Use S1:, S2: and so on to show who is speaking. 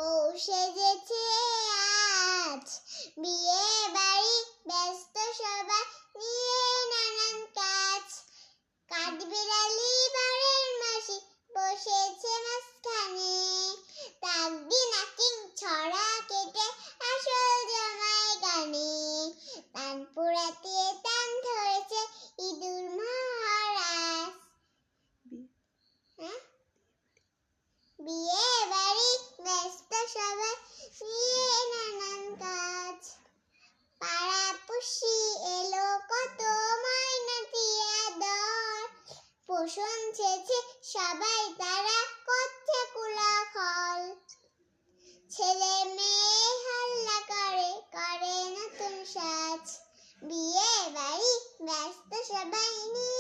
S1: বউ সেজেছে আজ, বিয়ে বাড়ি ব্যস্ত সবাই নিয়ে নানান কাজ। কাঠবিড়ালি বাড়ির মাসি বসেছে মাঝখানে, তাকবি নাকি ছড়া কেটে আসল জামাই গানে। তান পুরাতে তান ধরেছে ইঁদুর মহারাজ। বিয়ে বাড়ি ব্যস্ত সবাই নিয়ে নানান কাজ। পাড়াপড়শি এলো কত ময়নাতি আদর, পোষণ ছেছে সবাই তারা করছে কোলাহল। ছেলে মেয়ে হাল্লা করে করে নতুন সাজ, বিয়ে বাড়ি ব্যস্ত সবাই নিয়ে